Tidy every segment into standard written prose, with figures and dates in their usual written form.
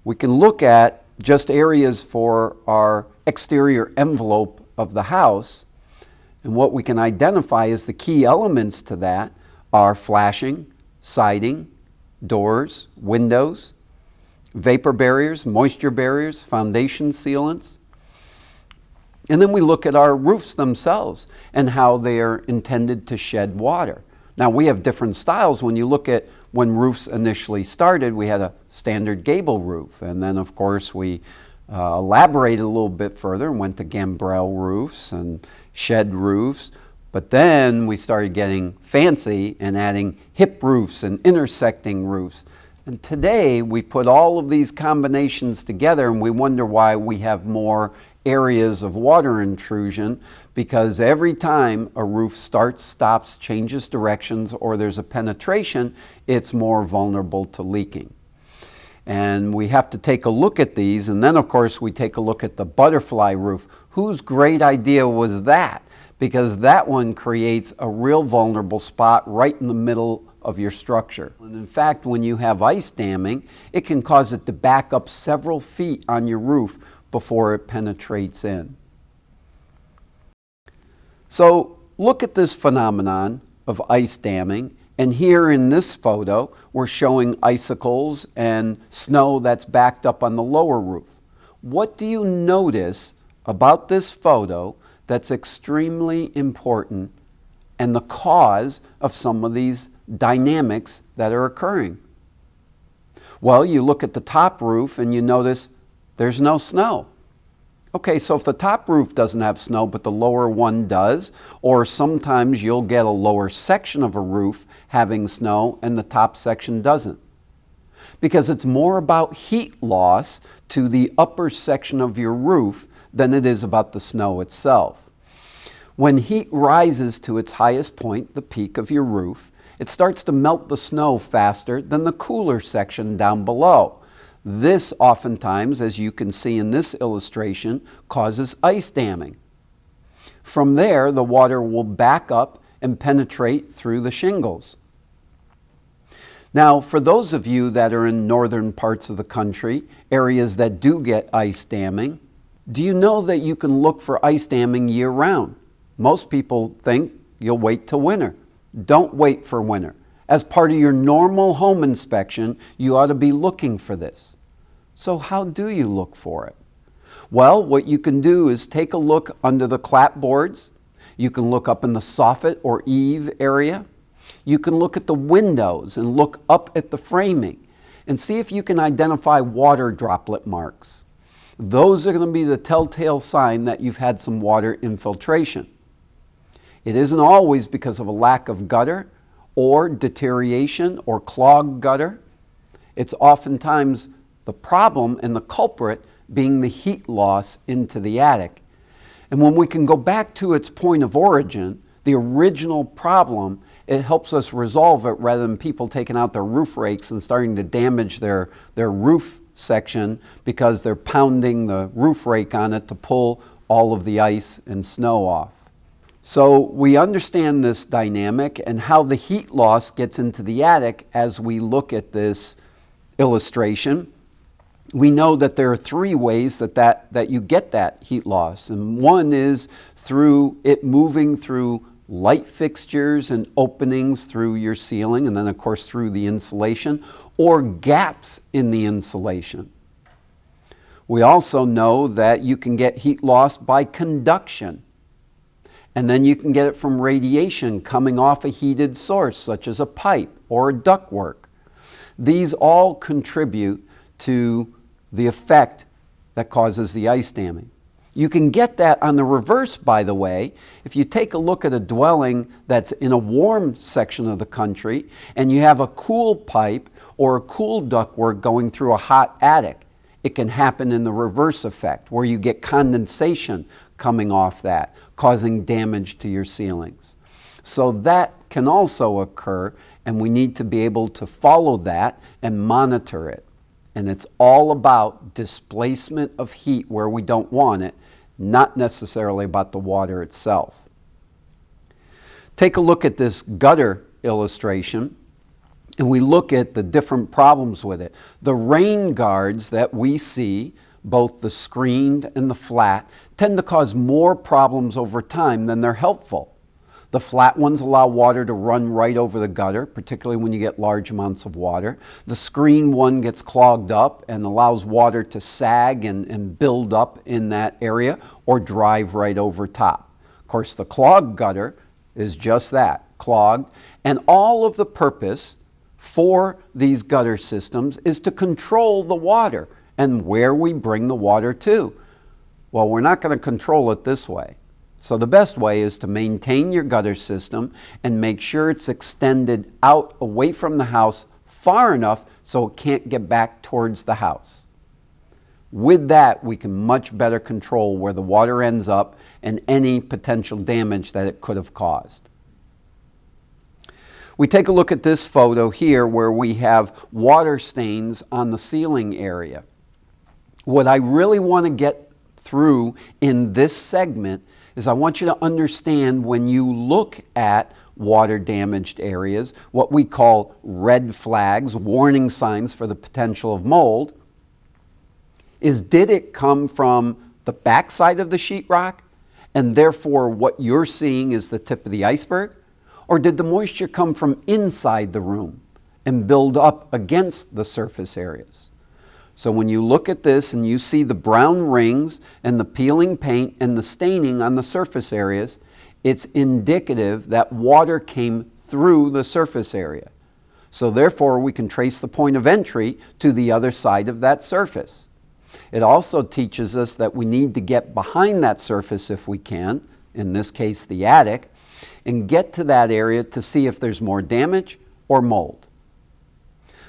we can look at just areas for our exterior envelope of the house, and what we can identify as the key elements to that are flashing, siding, doors, windows, vapor barriers, moisture barriers, foundation sealants. And then we look at our roofs themselves and how they are intended to shed water. Now, we have different styles. When you look at when roofs initially started, we had a standard gable roof. And then, of course, we elaborated a little bit further and went to gambrel roofs and shed roofs. But then we started getting fancy and adding hip roofs and intersecting roofs. And today, we put all of these combinations together and we wonder why we have more areas of water intrusion, because every time a roof starts, stops, changes directions, or there's a penetration, it's more vulnerable to leaking. And we have to take a look at these, and then of course we take a look at the butterfly roof. Whose great idea was that? Because that one creates a real vulnerable spot right in the middle of your structure. And in fact, when you have ice damming, it can cause it to back up several feet on your roof before it penetrates in. So look at this phenomenon of ice damming, and here in this photo we're showing icicles and snow that's backed up on the lower roof. What do you notice about this photo that's extremely important and the cause of some of these dynamics that are occurring? Well, you look at the top roof and you notice there's no snow. Okay, so if the top roof doesn't have snow but the lower one does, or sometimes you'll get a lower section of a roof having snow and the top section doesn't. Because it's more about heat loss to the upper section of your roof than it is about the snow itself. When heat rises to its highest point, the peak of your roof, it starts to melt the snow faster than the cooler section down below. This oftentimes, as you can see in this illustration, causes ice damming. From there, the water will back up and penetrate through the shingles. Now, for those of you that are in northern parts of the country, areas that do get ice damming, do you know that you can look for ice damming year-round? Most people think you'll wait till winter. Don't wait for winter. As part of your normal home inspection, you ought to be looking for this. So how do you look for it? Well, what you can do is take a look under the clapboards. You can look up in the soffit or eave area. You can look at the windows and look up at the framing and see if you can identify water droplet marks. Those are going to be the telltale sign that you've had some water infiltration. It isn't always because of a lack of gutter or deterioration or clogged gutter. It's oftentimes the problem and the culprit being the heat loss into the attic. And when we can go back to its point of origin, the original problem, it helps us resolve it rather than people taking out their roof rakes and starting to damage their roof section because they're pounding the roof rake on it to pull all of the ice and snow off. So we understand this dynamic and how the heat loss gets into the attic as we look at this illustration. We know that there are three ways that you get that heat loss. And one is through it moving through light fixtures and openings through your ceiling, and then of course through the insulation, or gaps in the insulation. We also know that you can get heat loss by conduction. And then you can get it from radiation coming off a heated source, such as a pipe or a ductwork. These all contribute to the effect that causes the ice damming. You can get that on the reverse, by the way, if you take a look at a dwelling that's in a warm section of the country and you have a cool pipe or a cool ductwork going through a hot attic. It can happen in the reverse effect, where you get condensation coming off that, causing damage to your ceilings. So that can also occur, and we need to be able to follow that and monitor it. And it's all about displacement of heat where we don't want it, not necessarily about the water itself. Take a look at this gutter illustration. and we look at the different problems with it. The rain guards that we see, both the screened and the flat, tend to cause more problems over time than they're helpful. The flat ones allow water to run right over the gutter, particularly when you get large amounts of water. The screen one gets clogged up and allows water to sag and build up in that area or drive right over top. Of course, the clogged gutter is just that, clogged. And all of the purpose for these gutter systems is to control the water and where we bring the water to. Well, we're not going to control it this way. So the best way is to maintain your gutter system and make sure it's extended out away from the house far enough so it can't get back towards the house. With that, we can much better control where the water ends up and any potential damage that it could have caused. We take a look at this photo here where we have water stains on the ceiling area. What I really want to get through in this segment is I want you to understand when you look at water damaged areas, what we call red flags, warning signs for the potential of mold, is did it come from the backside of the sheetrock and therefore what you're seeing is the tip of the iceberg? Or did the moisture come from inside the room and build up against the surface areas? So when you look at this and you see the brown rings and the peeling paint and the staining on the surface areas, it's indicative that water came through the surface area. So therefore we can trace the point of entry to the other side of that surface. It also teaches us that we need to get behind that surface if we can, in this case the attic, and get to that area to see if there's more damage or mold.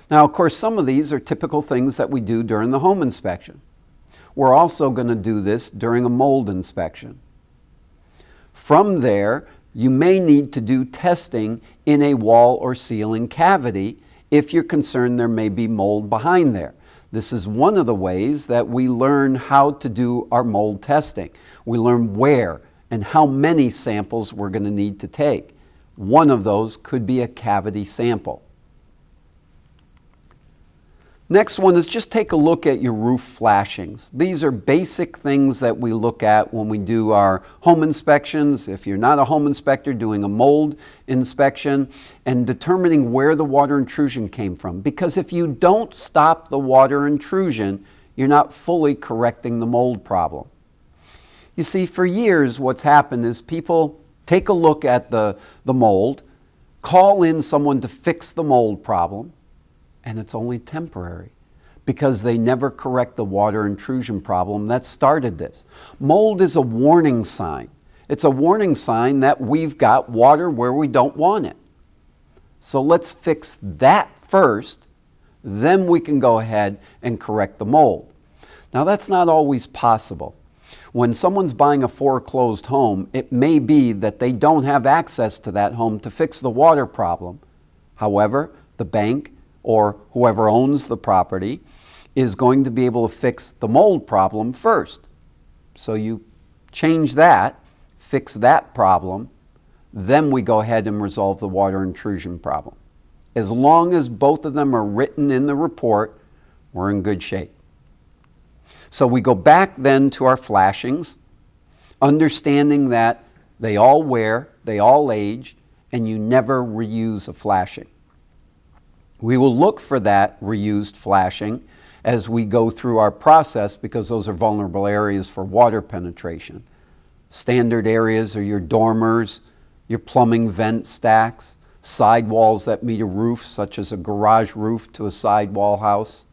Now, of course, some of these are typical things that we do during the home inspection. We're also going to do this during a mold inspection. From there, you may need to do testing in a wall or ceiling cavity if you're concerned there may be mold behind there. This is one of the ways that we learn how to do our mold testing. We learn where and how many samples we're going to need to take. One of those could be a cavity sample. Next one is just take a look at your roof flashings. These are basic things that we look at when we do our home inspections. If you're not a home inspector, doing a mold inspection and determining where the water intrusion came from. Because if you don't stop the water intrusion, you're not fully correcting the mold problem. You see, for years what's happened is people take a look at the mold, call in someone to fix the mold problem, and it's only temporary because they never correct the water intrusion problem that started this. Mold is a warning sign. It's a warning sign that we've got water where we don't want it. So let's fix that first, then we can go ahead and correct the mold. Now that's not always possible. When someone's buying a foreclosed home, it may be that they don't have access to that home to fix the water problem. However, the bank or whoever owns the property is going to be able to fix the mold problem first. So you change that, fix that problem, then we go ahead and resolve the water intrusion problem. As long as both of them are written in the report, we're in good shape. So we go back then to our flashings, understanding that they all wear, they all age, and you never reuse a flashing. We will look for that reused flashing as we go through our process because those are vulnerable areas for water penetration. Standard areas are your dormers, your plumbing vent stacks, sidewalls that meet a roof, such as a garage roof to a sidewall house.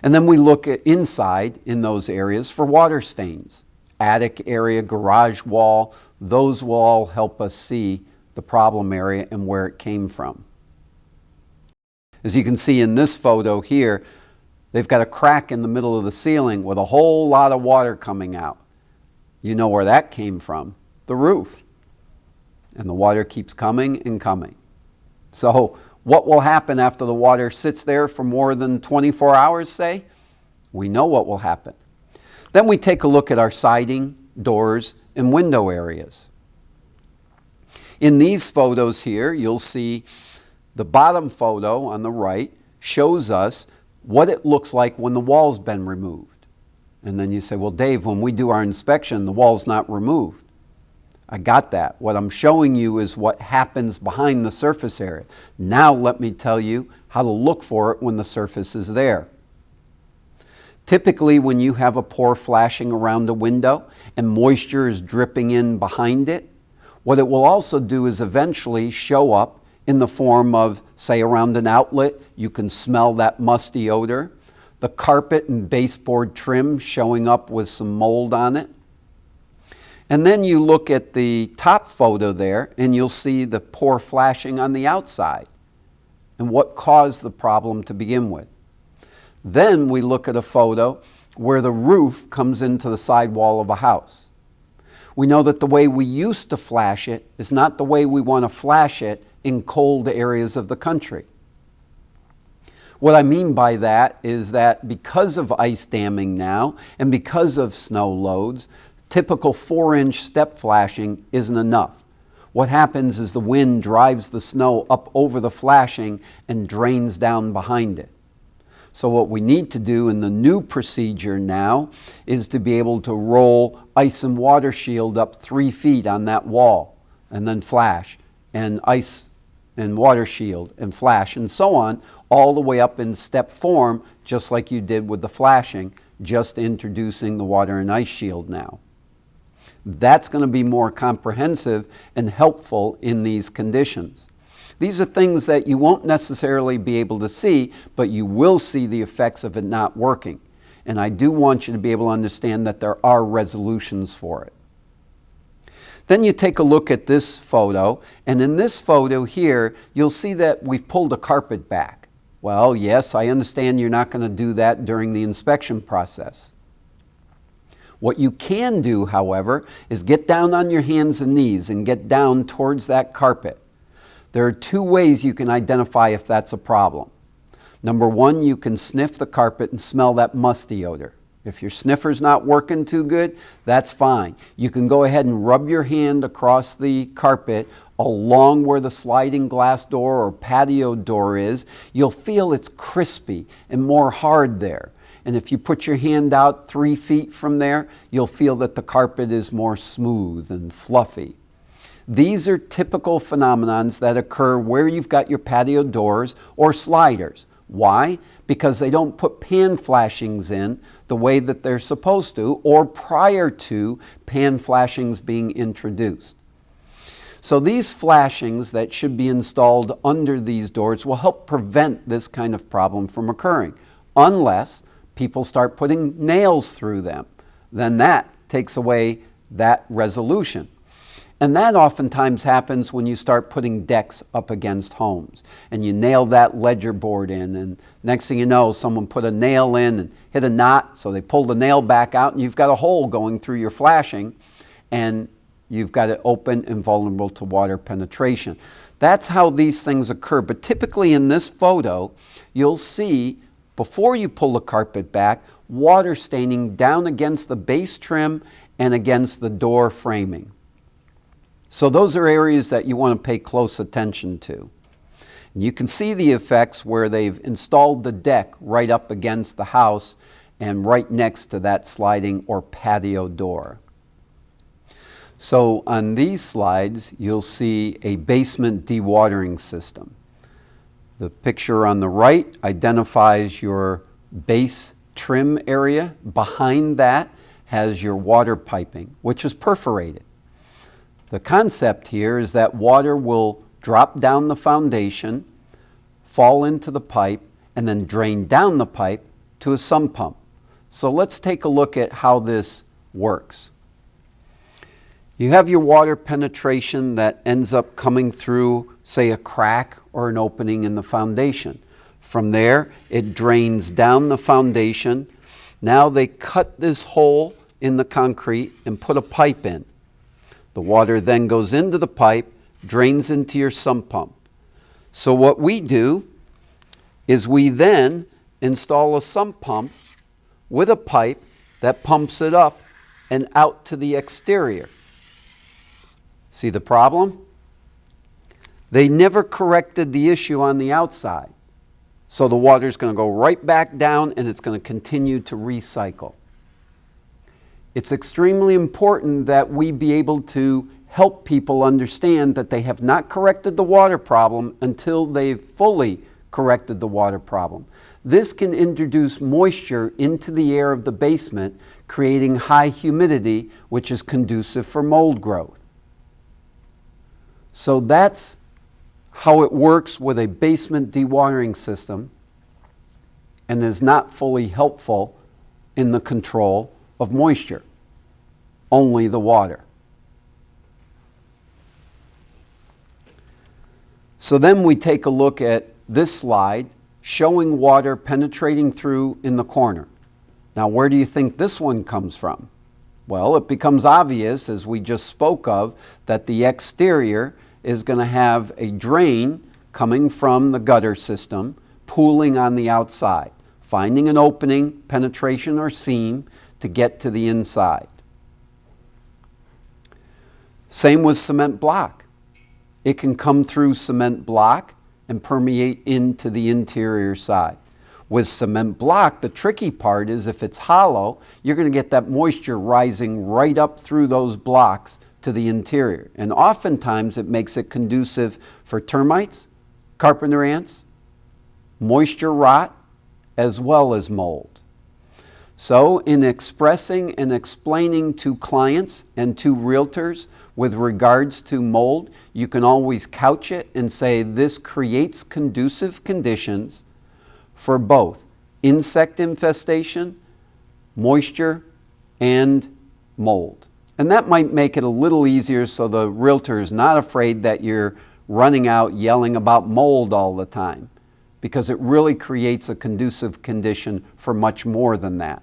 And then we look at inside in those areas for water stains. Attic area, garage wall, those will all help us see the problem area and where it came from. As you can see in this photo here, they've got a crack in the middle of the ceiling with a whole lot of water coming out. You know where that came from, the roof. And the water keeps coming and coming. So what will happen after the water sits there for more than 24 hours, say? We know what will happen. Then we take a look at our siding, doors, and window areas. In these photos here, you'll see The bottom photo on the right shows us what it looks like when the wall's been removed. And then you say, well, Dave, when we do our inspection, the wall's not removed. I got that. What I'm showing you is what happens behind the surface area. Now let me tell you how to look for it when the surface is there. Typically, when you have a pour flashing around a window and moisture is dripping in behind it, what it will also do is eventually show up in the form of, say, around an outlet. You can smell that musty odor. The carpet and baseboard trim showing up with some mold on it. And then you look at the top photo there and you'll see the pour flashing on the outside and what caused the problem to begin with. Then we look at a photo where the roof comes into the sidewall of a house. We know that the way we used to flash it is not the way we want to flash it in cold areas of the country. What I mean by that is that because of ice damming now and because of snow loads, typical 4-inch step flashing isn't enough. What happens is the wind drives the snow up over the flashing and drains down behind it. So what we need to do in the new procedure now is to be able to roll ice and water shield up 3 feet on that wall and then flash, and ice and water shield and flash and so on, all the way up in step form, just like you did with the flashing, just introducing the water and ice shield now. That's going to be more comprehensive and helpful in these conditions. These are things that you won't necessarily be able to see, but you will see the effects of it not working. And I do want you to be able to understand that there are resolutions for it. Then you take a look at this photo, and in this photo here, you'll see that we've pulled a carpet back. Well, yes, I understand you're not going to do that during the inspection process. What you can do, however, is get down on your hands and knees and get down towards that carpet. There are 2 ways you can identify if that's a problem. Number 1, you can sniff the carpet and smell that musty odor. If your sniffer's not working too good, that's fine. You can go ahead and rub your hand across the carpet along where the sliding glass door or patio door is. You'll feel it's crispy and more hard there. And if you put your hand out 3 feet from there, you'll feel that the carpet is more smooth and fluffy. These are typical phenomenons that occur where you've got your patio doors or sliders. Why? Because they don't put pan flashings in the way that they're supposed to or prior to pan flashings being introduced. So these flashings that should be installed under these doors will help prevent this kind of problem from occurring, unless people start putting nails through them. Then that takes away that resolution. And that oftentimes happens when you start putting decks up against homes and you nail that ledger board in, and next thing you know, someone put a nail in and hit a knot, so they pull the nail back out and you've got a hole going through your flashing and you've got it open and vulnerable to water penetration. That's how these things occur. But typically in this photo, you'll see, before you pull the carpet back, water staining down against the base trim and against the door framing. So those are areas that you want to pay close attention to. And you can see the effects where they've installed the deck right up against the house and right next to that sliding or patio door. So on these slides, you'll see a basement dewatering system. The picture on the right identifies your base trim area. Behind that has your water piping, which is perforated. The concept here is that water will drop down the foundation, fall into the pipe, and then drain down the pipe to a sump pump. So let's take a look at how this works. You have your water penetration that ends up coming through, say, a crack or an opening in the foundation. From there, it drains down the foundation. Now they cut this hole in the concrete and put a pipe in. The water then goes into the pipe, drains into your sump pump. So what we do is we then install a sump pump with a pipe that pumps it up and out to the exterior. See the problem? They never corrected the issue on the outside. So the water is going to go right back down and it's going to continue to recycle. It's extremely important that we be able to help people understand that they have not corrected the water problem until they've fully corrected the water problem. This can introduce moisture into the air of the basement, creating high humidity, which is conducive for mold growth. So that's how it works with a basement dewatering system, and is not fully helpful in the control of moisture, only the water. So then we take a look at this slide showing water penetrating through in the corner. Now, where do you think this one comes from? Well, it becomes obvious, as we just spoke of, that the exterior is going to have a drain coming from the gutter system, pooling on the outside, finding an opening, penetration, or seam to get to the inside. Same with cement block. It can come through cement block and permeate into the interior side. With cement block, the tricky part is if it's hollow, you're going to get that moisture rising right up through those blocks to the interior. And oftentimes it makes it conducive for termites, carpenter ants, moisture rot, as well as mold. So in expressing and explaining to clients and to realtors with regards to mold, you can always couch it and say this creates conducive conditions for both insect infestation, moisture, and mold. And that might make it a little easier so the realtor is not afraid that you're running out yelling about mold all the time, because it really creates a conducive condition for much more than that.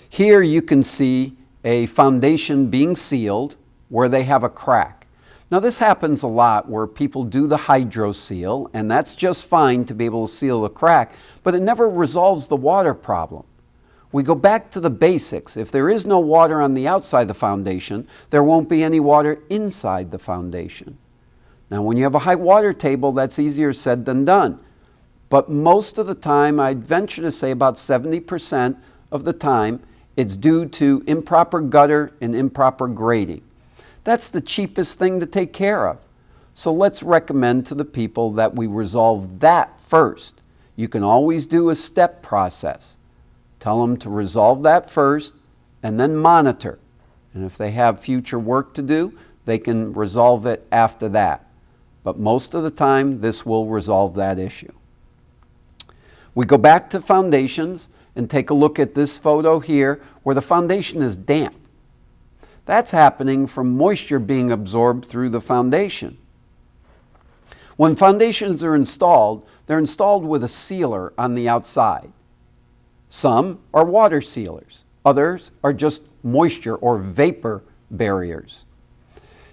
Here you can see a foundation being sealed where they have a crack. Now this happens a lot where people do the hydro seal, and that's just fine to be able to seal the crack, but it never resolves the water problem. We go back to the basics. If there is no water on the outside of the foundation, there won't be any water inside the foundation. Now when you have a high water table, that's easier said than done. But most of the time, I'd venture to say about 70% of the time, it's due to improper gutter and improper grading. That's the cheapest thing to take care of. So let's recommend to the people that we resolve that first. You can always do a step process. Tell them to resolve that first and then monitor. And if they have future work to do, they can resolve it after that. But most of the time, this will resolve that issue. We go back to foundations and take a look at this photo here where the foundation is damp. That's happening from moisture being absorbed through the foundation. When foundations are installed, they're installed with a sealer on the outside. Some are water sealers. Others are just moisture or vapor barriers.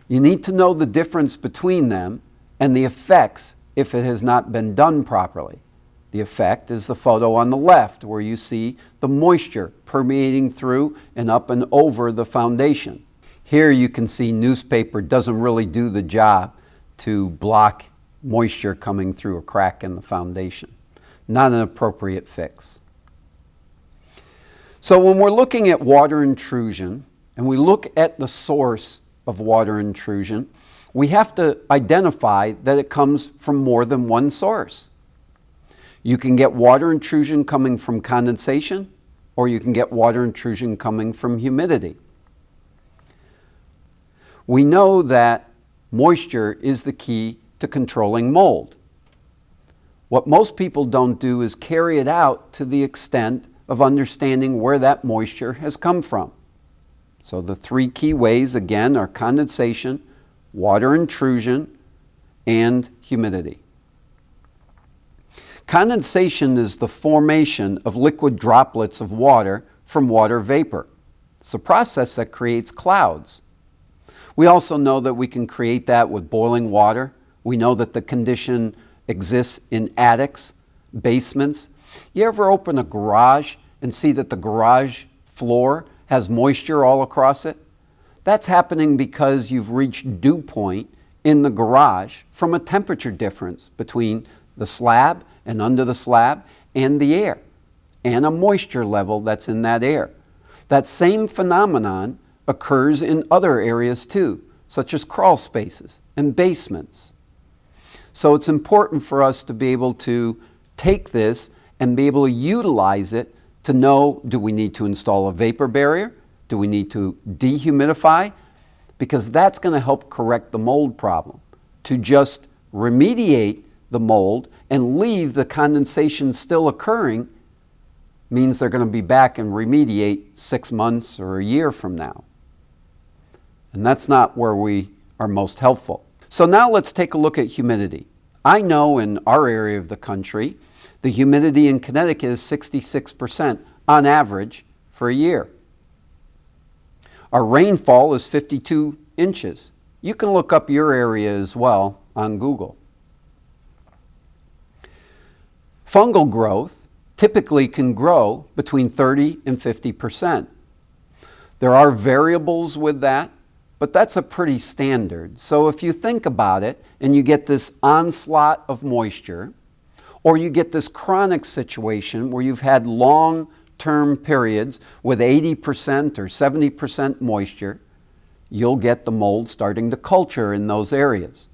You need to know the difference between them and the effects if it has not been done properly. The effect is the photo on the left where you see the moisture permeating through and up and over the foundation. Here you can see newspaper doesn't really do the job to block moisture coming through a crack in the foundation. Not an appropriate fix. So when we're looking at water intrusion and we look at the source of water intrusion, we have to identify that it comes from more than one source. You can get water intrusion coming from condensation, or you can get water intrusion coming from humidity. We know that moisture is the key to controlling mold. What most people don't do is carry it out to the extent of understanding where that moisture has come from. So the three key ways, again, are condensation, water intrusion, and humidity. Condensation is the formation of liquid droplets of water from water vapor. It's a process that creates clouds. We also know that we can create that with boiling water. We know that the condition exists in attics, basements. You ever open a garage and see that the garage floor has moisture all across it? That's happening because you've reached dew point in the garage from a temperature difference between the slab and under the slab and the air, and a moisture level that's in that air. That same phenomenon occurs in other areas too, such as crawl spaces and basements. So it's important for us to be able to take this and be able to utilize it to know, do we need to install a vapor barrier? Do we need to dehumidify? Because that's going to help correct the mold problem. To just remediate the mold and leave the condensation still occurring means they're going to be back and remediate 6 months or a year from now. And that's not where we are most helpful. So now let's take a look at humidity. I know in our area of the country, the humidity in Connecticut is 66% on average for a year. Our rainfall is 52 inches. You can look up your area as well on Google. Fungal growth typically can grow between 30 and 50%. There are variables with that, but that's a pretty standard. So if you think about it and you get this onslaught of moisture, or you get this chronic situation where you've had long-term periods with 80% or 70% moisture, you'll get the mold starting to culture in those areas.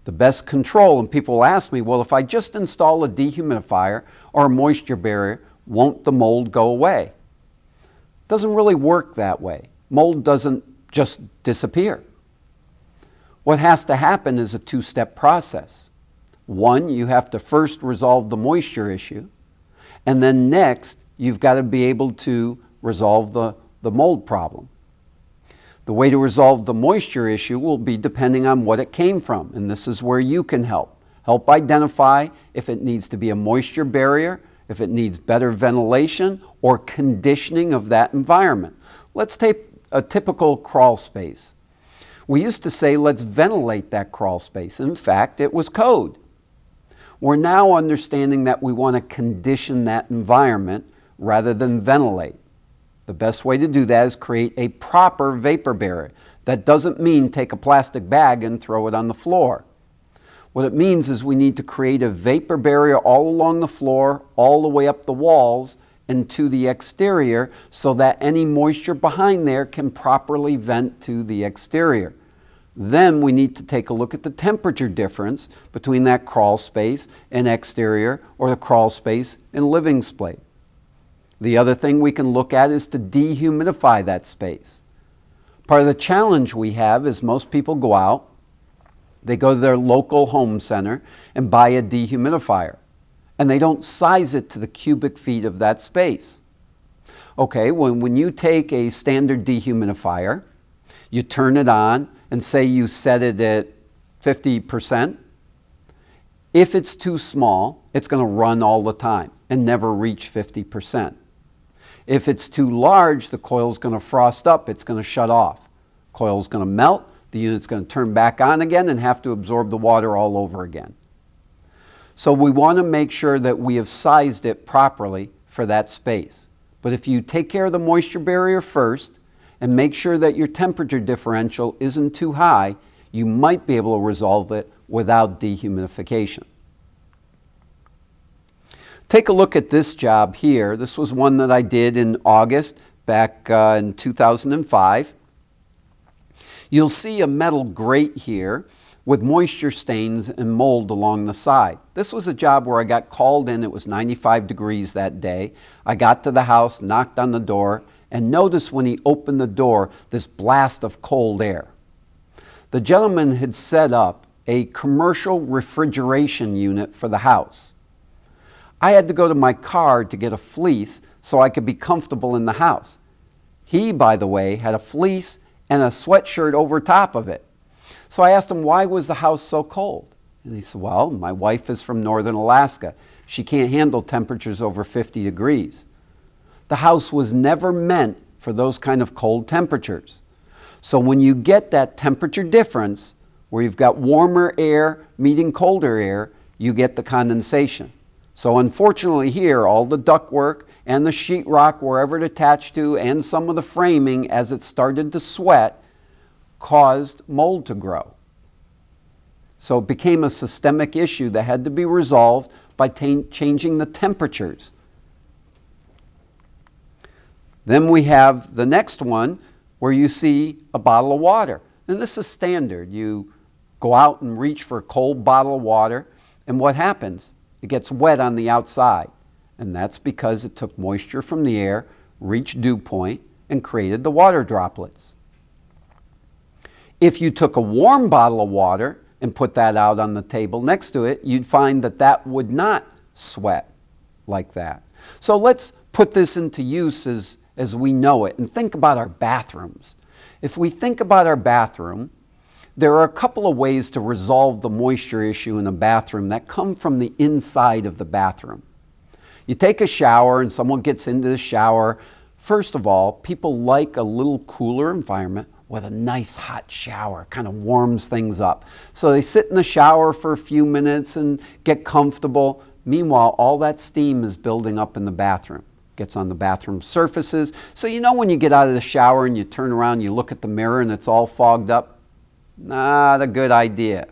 The best control, and people will ask me, well, if I just install a dehumidifier or a moisture barrier, won't the mold go away? It doesn't really work that way. Mold doesn't just disappear. What has to happen is a two-step process. One, you have to first resolve the moisture issue, and then next, you've got to be able to resolve the mold problem. The way to resolve the moisture issue will be depending on what it came from, and this is where you can help. Help identify if it needs to be a moisture barrier, if it needs better ventilation or conditioning of that environment. Let's take a typical crawl space. We used to say, let's ventilate that crawl space. In fact, it was code. We're now understanding that we want to condition that environment rather than ventilate. The best way to do that is create a proper vapor barrier. That doesn't mean take a plastic bag and throw it on the floor. What it means is we need to create a vapor barrier all along the floor, all the way up the walls and to the exterior, so that any moisture behind there can properly vent to the exterior. Then we need to take a look at the temperature difference between that crawl space and exterior, or the crawl space and living space. The other thing we can look at is to dehumidify that space. Part of the challenge we have is most people go out, they go to their local home center and buy a dehumidifier, and they don't size it to the cubic feet of that space. Okay, when you take a standard dehumidifier, you turn it on and say you set it at 50%. If it's too small, it's going to run all the time and never reach 50%. If it's too large, the coil's going to frost up, it's going to shut off. Coil's going to melt, the unit's going to turn back on again and have to absorb the water all over again. So we want to make sure that we have sized it properly for that space. But if you take care of the moisture barrier first and make sure that your temperature differential isn't too high, you might be able to resolve it without dehumidification. Take a look at this job here. This was one that I did in August back in 2005. You'll see a metal grate here with moisture stains and mold along the side. This was a job where I got called in. It was 95 degrees that day. I got to the house, knocked on the door, and noticed when he opened the door this blast of cold air. The gentleman had set up a commercial refrigeration unit for the house. I had to go to my car to get a fleece so I could be comfortable in the house. He, by the way, had a fleece and a sweatshirt over top of it. So I asked him, why was the house so cold? And he said, well, my wife is from northern Alaska. She can't handle temperatures over 50 degrees. The house was never meant for those kind of cold temperatures. So when you get that temperature difference, where you've got warmer air meeting colder air, you get the condensation. So unfortunately here, all the ductwork and the sheetrock wherever it attached to and some of the framing as it started to sweat caused mold to grow. So it became a systemic issue that had to be resolved by changing the temperatures. Then we have the next one where you see a bottle of water. And this is standard. You go out and reach for a cold bottle of water, and what happens? It gets wet on the outside. And that's because it took moisture from the air, reached dew point, and created the water droplets. If you took a warm bottle of water and put that out on the table next to it, you'd find that that would not sweat like that. So let's put this into use as we know it and think about our bathrooms. If we think about our bathroom, there are a couple of ways to resolve the moisture issue in a bathroom that come from the inside of the bathroom. You take a shower and someone gets into the shower. First of all, people like a little cooler environment with a nice hot shower, kind of warms things up. So they sit in the shower for a few minutes and get comfortable. Meanwhile, all that steam is building up in the bathroom, gets on the bathroom surfaces. So you know when you get out of the shower and you turn around, you look at the mirror and it's all fogged up? Not a good idea.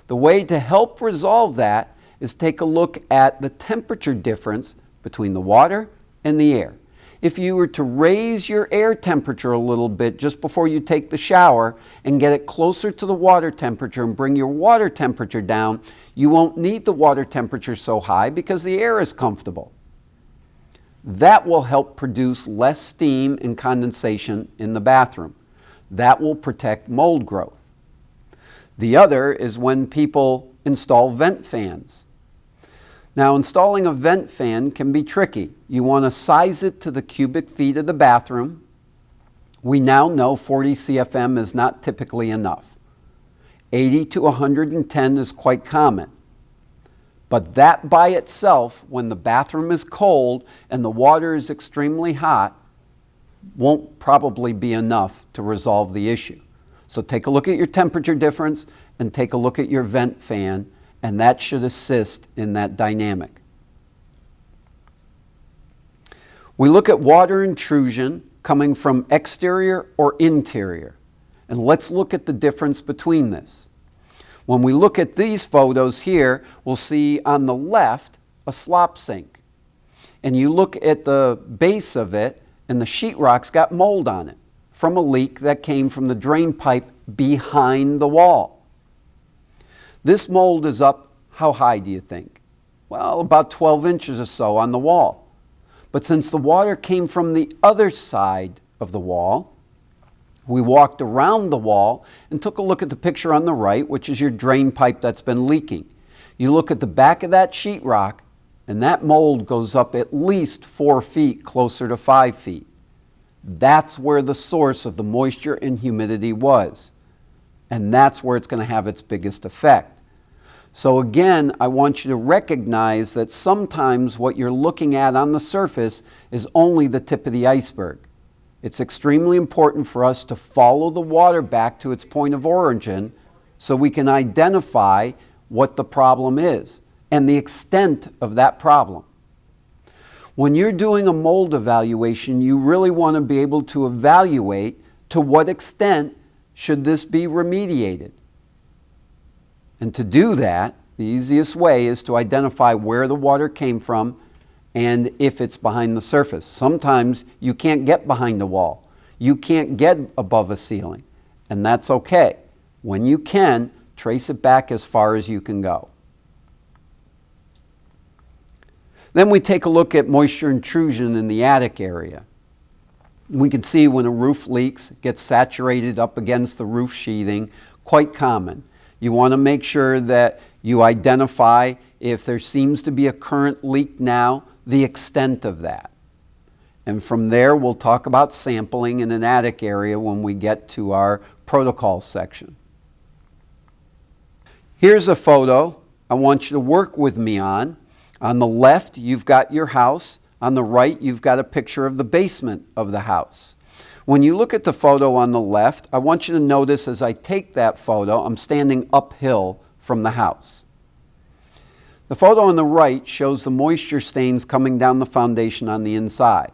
The way to help resolve that is take a look at the temperature difference between the water and the air. If you were to raise your air temperature a little bit just before you take the shower and get it closer to the water temperature and bring your water temperature down, you won't need the water temperature so high because the air is comfortable. That will help produce less steam and condensation in the bathroom. That will protect mold growth. The other is when people install vent fans. Now, installing a vent fan can be tricky. You want to size it to the cubic feet of the bathroom. We now know 40 CFM is not typically enough. 80 to 110 is quite common. But that by itself, when the bathroom is cold and the water is extremely hot, won't probably be enough to resolve the issue. So take a look at your temperature difference and take a look at your vent fan, and that should assist in that dynamic. We look at water intrusion coming from exterior or interior, and let's look at the difference between this. When we look at these photos here, we'll see on the left a slop sink, and you look at the base of it, and the sheetrock's got mold on it from a leak that came from the drain pipe behind the wall. This mold is up, how high do you think? Well, about 12 inches or so on the wall. But since the water came from the other side of the wall, we walked around the wall and took a look at the picture on the right, which is your drain pipe that's been leaking. You look at the back of that sheetrock, and that mold goes up at least 4 feet, closer to 5 feet. That's where the source of the moisture and humidity was. And that's where it's going to have its biggest effect. So again, I want you to recognize that sometimes what you're looking at on the surface is only the tip of the iceberg. It's extremely important for us to follow the water back to its point of origin so we can identify what the problem is and the extent of that problem. When you're doing a mold evaluation, you really want to be able to evaluate to what extent should this be remediated. And to do that, the easiest way is to identify where the water came from and if it's behind the surface. Sometimes you can't get behind a wall. You can't get above a ceiling, and that's okay. When you can, trace it back as far as you can go. Then we take a look at moisture intrusion in the attic area. We can see when a roof leaks, it gets saturated up against the roof sheathing, quite common. You want to make sure that you identify if there seems to be a current leak now, the extent of that. And from there, we'll talk about sampling in an attic area when we get to our protocol section. Here's a photo I want you to work with me on. On the left, you've got your house. On the right, you've got a picture of the basement of the house. When you look at the photo on the left, I want you to notice as I take that photo, I'm standing uphill from the house. The photo on the right shows the moisture stains coming down the foundation on the inside.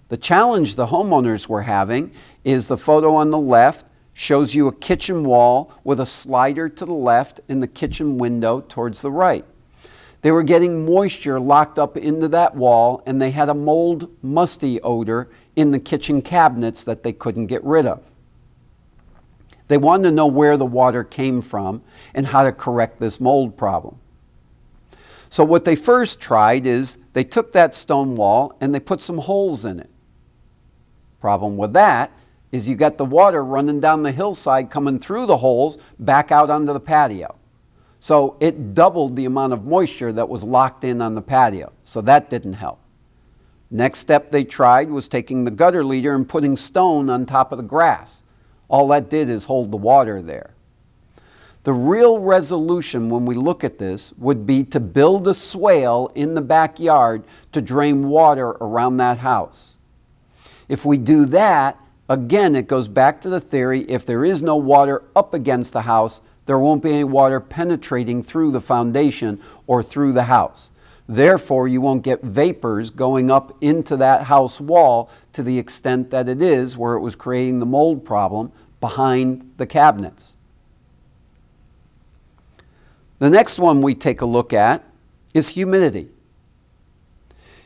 The challenge the homeowners were having is the photo on the left shows you a kitchen wall with a slider to the left and the kitchen window towards the right. They were getting moisture locked up into that wall, and they had a mold, musty odor in the kitchen cabinets that they couldn't get rid of. They wanted to know where the water came from and how to correct this mold problem. So what they first tried is they took that stone wall and they put some holes in it. Problem with that is you got the water running down the hillside coming through the holes back out onto the patio. So it doubled the amount of moisture that was locked in on the patio. So that didn't help. Next step they tried was taking the gutter leader and putting stone on top of the grass. All that did is hold the water there. The real resolution when we look at this would be to build a swale in the backyard to drain water around that house. If we do that, again, it goes back to the theory, if there is no water up against the house, there won't be any water penetrating through the foundation or through the house. Therefore, you won't get vapors going up into that house wall to the extent that it is where it was creating the mold problem behind the cabinets. The next one we take a look at is humidity.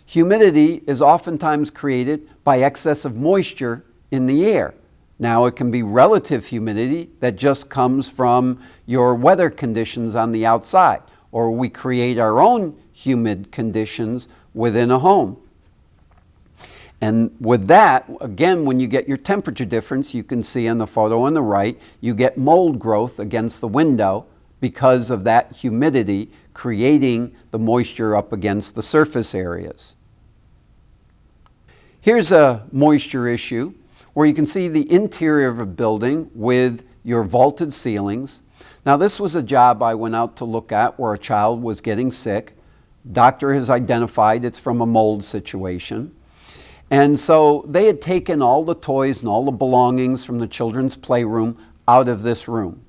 Humidity is oftentimes created by excess of moisture in the air. Now, it can be relative humidity that just comes from your weather conditions on the outside, or we create our own humid conditions within a home. And with that, again, when you get your temperature difference, you can see on the photo on the right, you get mold growth against the window because of that humidity creating the moisture up against the surface areas. Here's a moisture issue where you can see the interior of a building with your vaulted ceilings. Now, this was a job I went out to look at where a child was getting sick. Doctor has identified it's from a mold situation. And so they had taken all the toys and all the belongings from the children's playroom out of this room.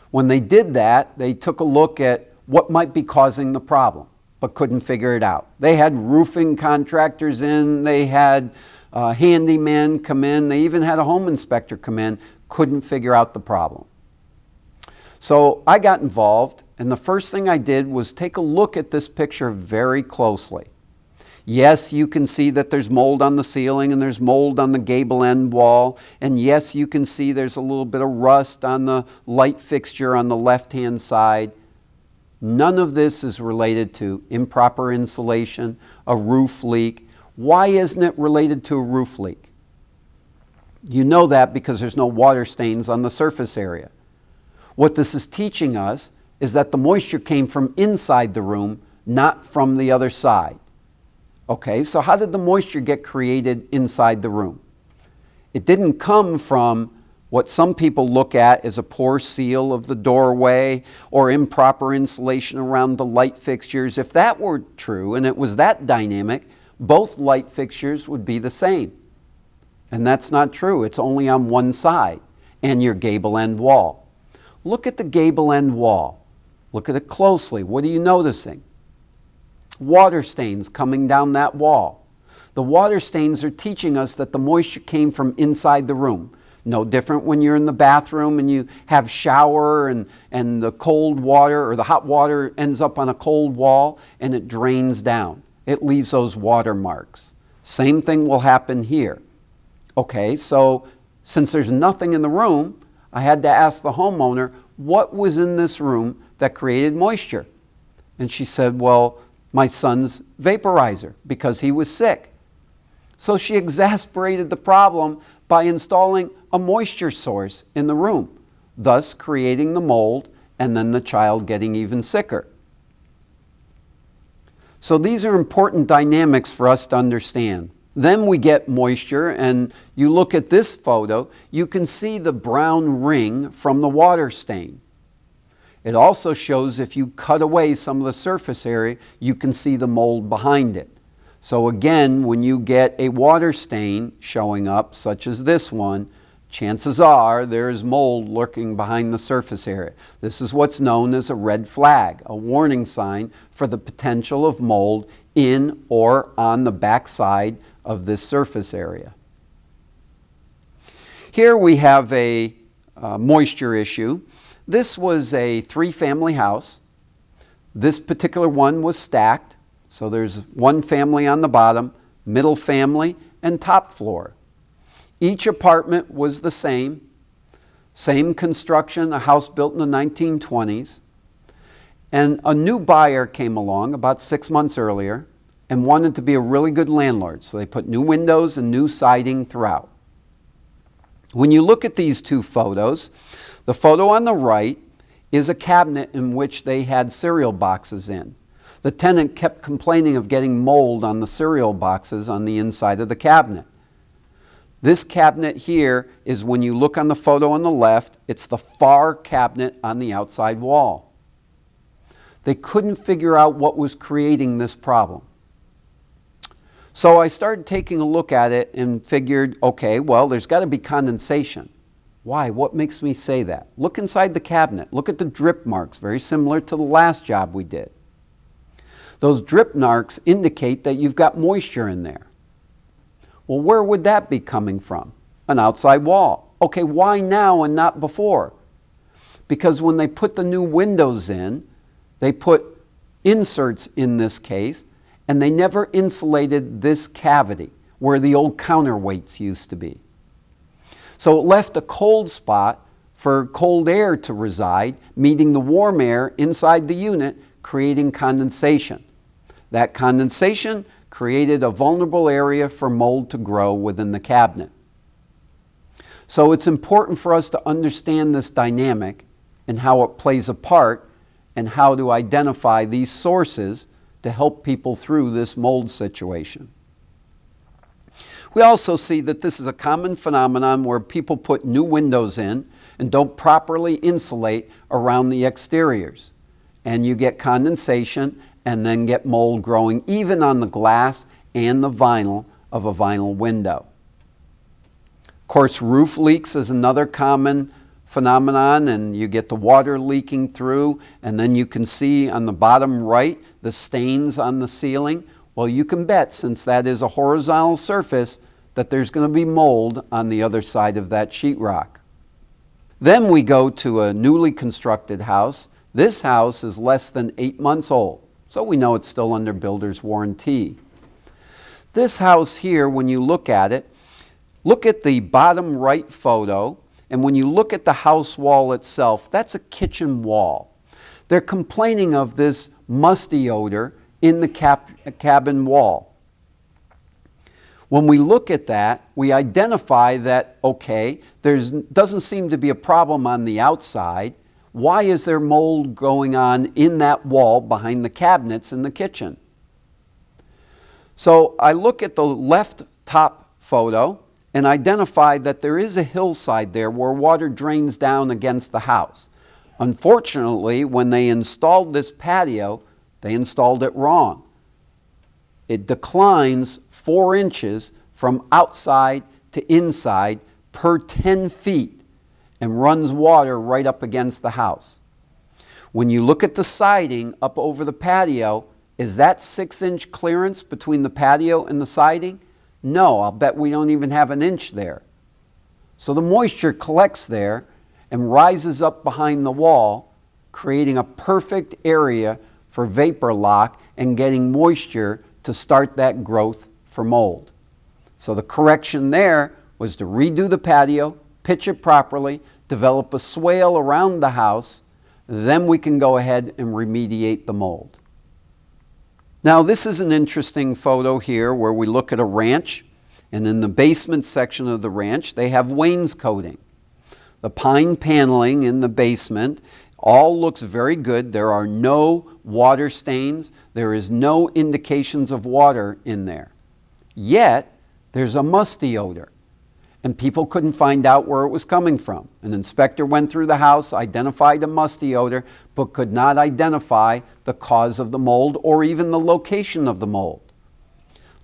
When they did that, they took a look at what might be causing the problem, but couldn't figure it out. They had roofing contractors in, they had handymen come in, they even had a home inspector come in, couldn't figure out the problem. So I got involved, and the first thing I did was take a look at this picture very closely. Yes, you can see that there's mold on the ceiling and there's mold on the gable end wall. And yes, you can see there's a little bit of rust on the light fixture on the left-hand side. None of this is related to improper insulation, a roof leak. Why isn't it related to a roof leak? You know that because there's no water stains on the surface area. What this is teaching us is that the moisture came from inside the room, not from the other side. Okay, so how did the moisture get created inside the room? It didn't come from what some people look at as a poor seal of the doorway or improper insulation around the light fixtures. If that were true and it was that dynamic, both light fixtures would be the same. And that's not true. It's only on one side and your gable end wall. Look at the gable end wall. Look at it closely. What are you noticing? Water stains coming down that wall. The water stains are teaching us that the moisture came from inside the room. No different when you're in the bathroom and you have shower and the cold water or the hot water ends up on a cold wall and it drains down. It leaves those water marks. Same thing will happen here. Okay, so since there's nothing in the room, I had to ask the homeowner, what was in this room that created moisture? And she said, well, my son's vaporizer because he was sick. So she exasperated the problem by installing a moisture source in the room, thus creating the mold and then the child getting even sicker. So these are important dynamics for us to understand. Then we get moisture, and you look at this photo, you can see the brown ring from the water stain. It also shows if you cut away some of the surface area, you can see the mold behind it. So again, when you get a water stain showing up, such as this one, chances are there is mold lurking behind the surface area. This is what's known as a red flag, a warning sign for the potential of mold in or on the backside of this surface area. Here we have a moisture issue. This was a 3-family house. This particular one was stacked, so there's one family on the bottom, middle family, and top floor. Each apartment was the same construction, a house built in the 1920s. And a new buyer came along about 6 months earlier and wanted to be a really good landlord. So they put new windows and new siding throughout. When you look at these two photos, the photo on the right is a cabinet in which they had cereal boxes in. The tenant kept complaining of getting mold on the cereal boxes on the inside of the cabinet. This cabinet here is, when you look on the photo on the left, it's the far cabinet on the outside wall. They couldn't figure out what was creating this problem. So I started taking a look at it and figured, okay, well, there's got to be condensation. Why? What makes me say that? Look inside the cabinet. Look at the drip marks, very similar to the last job we did. Those drip marks indicate that you've got moisture in there. Well, where would that be coming from? An outside wall. Okay, why now and not before? Because when they put the new windows in, they put inserts in this case, and they never insulated this cavity where the old counterweights used to be. So it left a cold spot for cold air to reside, meeting the warm air inside the unit, creating condensation. That condensation created a vulnerable area for mold to grow within the cabinet. So it's important for us to understand this dynamic and how it plays a part and how to identify these sources to help people through this mold situation. We also see that this is a common phenomenon where people put new windows in and don't properly insulate around the exteriors. And you get condensation and then get mold growing even on the glass and the vinyl of a vinyl window. Of course, roof leaks is another common phenomenon, and you get the water leaking through, and then you can see on the bottom right the stains on the ceiling. Well, you can bet, since that is a horizontal surface, that there's going to be mold on the other side of that sheetrock. Then we go to a newly constructed house. This house is less than 8 months old, so we know it's still under builder's warranty. This house here, when you look at it, look at the bottom right photo, and when you look at the house wall itself, that's a kitchen wall. They're complaining of this musty odor in the cabin wall. When we look at that, we identify that, okay, there doesn't seem to be a problem on the outside. Why is there mold going on in that wall behind the cabinets in the kitchen? So I look at the left top photo and identify that there is a hillside there where water drains down against the house. Unfortunately, when they installed this patio, they installed it wrong. It declines 4 inches from outside to inside per 10 feet and runs water right up against the house. When you look at the siding up over the patio, is that 6-inch clearance between the patio and the siding? No, I'll bet we don't even have an inch there. So the moisture collects there and rises up behind the wall, creating a perfect area for vapor lock and getting moisture to start that growth for mold. So the correction there was to redo the patio, pitch it properly, develop a swale around the house, then we can go ahead and remediate the mold. Now this is an interesting photo here where we look at a ranch, and in the basement section of the ranch they have wainscoting. The pine paneling in the basement all looks very good. There are no water stains. There is no indications of water in there. Yet there's a musty odor, and people couldn't find out where it was coming from. An inspector went through the house, identified a musty odor, but could not identify the cause of the mold or even the location of the mold.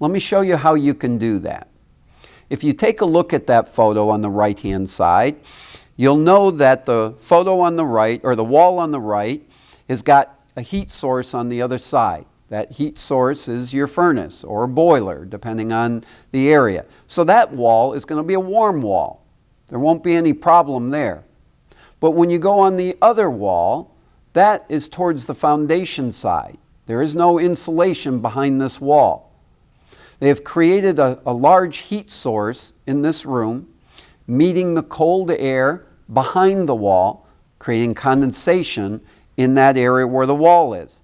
Let me show you how you can do that. If you take a look at that photo on the right-hand side, you'll know that the photo on the right, or the wall on the right, has got a heat source on the other side. That heat source is your furnace or boiler, depending on the area. So that wall is going to be a warm wall. There won't be any problem there. But when you go on the other wall, that is towards the foundation side. There is no insulation behind this wall. They have created a large heat source in this room, meeting the cold air behind the wall, creating condensation in that area where the wall is.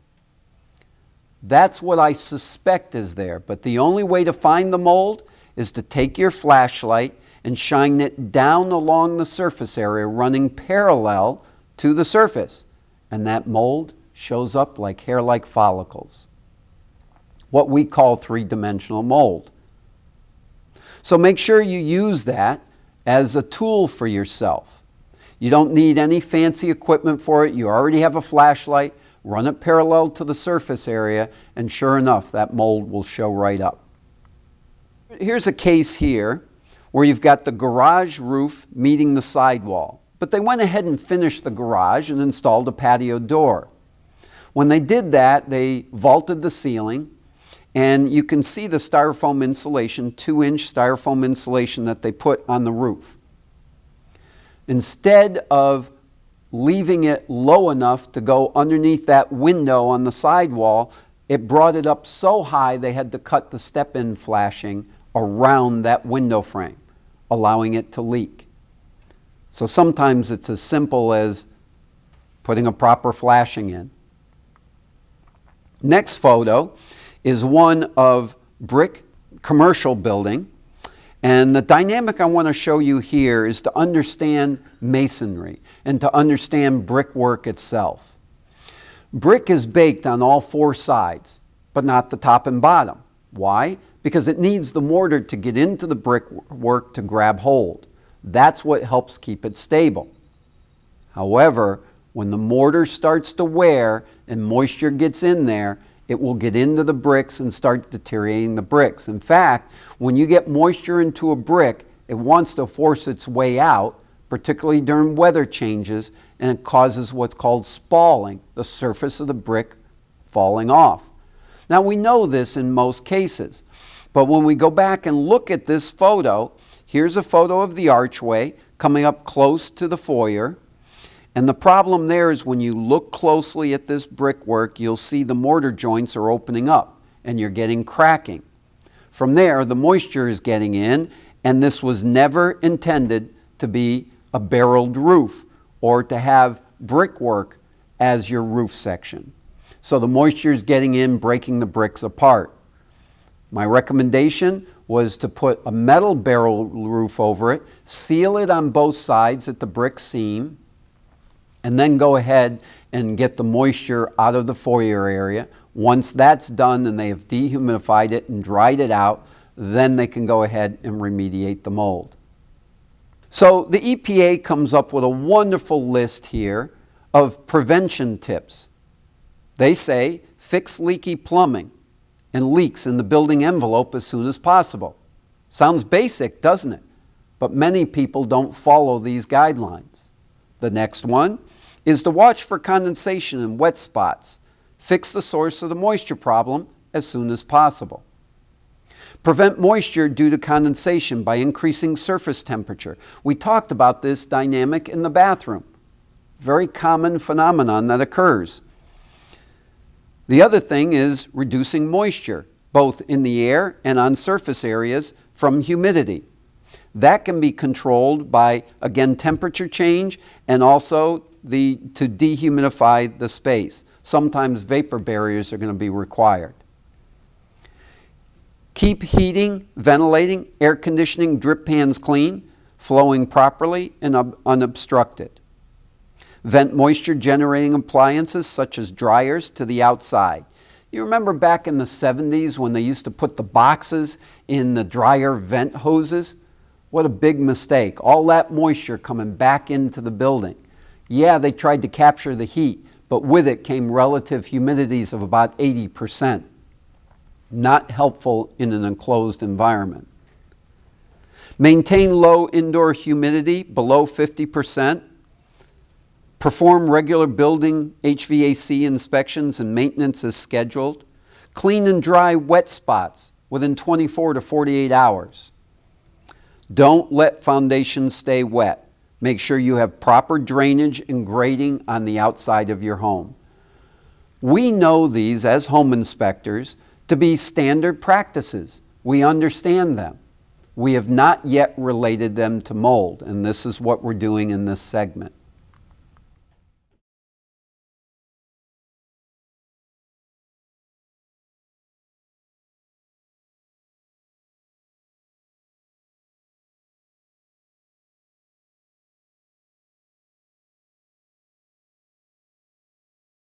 That's what I suspect is there, but the only way to find the mold is to take your flashlight and shine it down along the surface area running parallel to the surface, and that mold shows up like hair-like follicles, what we call three-dimensional mold. So make sure you use that as a tool for yourself. You don't need any fancy equipment for it. You already have a flashlight. Run it parallel to the surface area, and sure enough, that mold will show right up. Here's a case here where you've got the garage roof meeting the sidewall, but they went ahead and finished the garage and installed a patio door. When they did that, they vaulted the ceiling, and you can see the styrofoam insulation, 2-inch styrofoam insulation that they put on the roof. Instead of leaving it low enough to go underneath that window on the sidewall, it brought it up so high they had to cut the step-in flashing around that window frame, allowing it to leak. So sometimes it's as simple as putting a proper flashing in. Next photo is one of brick commercial building. And the dynamic I want to show you here is to understand masonry and to understand brickwork itself. Brick is baked on all 4 sides, but not the top and bottom. Why? Because it needs the mortar to get into the brickwork to grab hold. That's what helps keep it stable. However, when the mortar starts to wear and moisture gets in there, it will get into the bricks and start deteriorating the bricks. In fact, when you get moisture into a brick, it wants to force its way out, particularly during weather changes, and it causes what's called spalling, the surface of the brick falling off. Now, we know this in most cases, but when we go back and look at this photo, here's a photo of the archway coming up close to the foyer. And the problem there is when you look closely at this brickwork, you'll see the mortar joints are opening up and you're getting cracking. From there, the moisture is getting in, and this was never intended to be a barreled roof or to have brickwork as your roof section. So the moisture is getting in, breaking the bricks apart. My recommendation was to put a metal barrel roof over it, seal it on both sides at the brick seam, and then go ahead and get the moisture out of the foyer area. Once that's done and they have dehumidified it and dried it out, then they can go ahead and remediate the mold. So the EPA comes up with a wonderful list here of prevention tips. They say fix leaky plumbing and leaks in the building envelope as soon as possible. Sounds basic, doesn't it? But many people don't follow these guidelines. The next one is to watch for condensation and wet spots. Fix the source of the moisture problem as soon as possible. Prevent moisture due to condensation by increasing surface temperature. We talked about this dynamic in the bathroom. Very common phenomenon that occurs. The other thing is reducing moisture, both in the air and on surface areas from humidity. That can be controlled by, again, temperature change and also to dehumidify the space. Sometimes vapor barriers are going to be required. Keep heating, ventilating, air conditioning, drip pans clean, flowing properly and unobstructed. Vent moisture generating appliances such as dryers to the outside. You remember back in the 70s when they used to put the boxes in the dryer vent hoses? What a big mistake. All that moisture coming back into the building. Yeah, they tried to capture the heat, but with it came relative humidities of about 80%. Not helpful in an enclosed environment. Maintain low indoor humidity below 50%. Perform regular building HVAC inspections and maintenance as scheduled. Clean and dry wet spots within 24 to 48 hours. Don't let foundations stay wet. Make sure you have proper drainage and grading on the outside of your home. We know these as home inspectors to be standard practices. We understand them. We have not yet related them to mold, and this is what we're doing in this segment.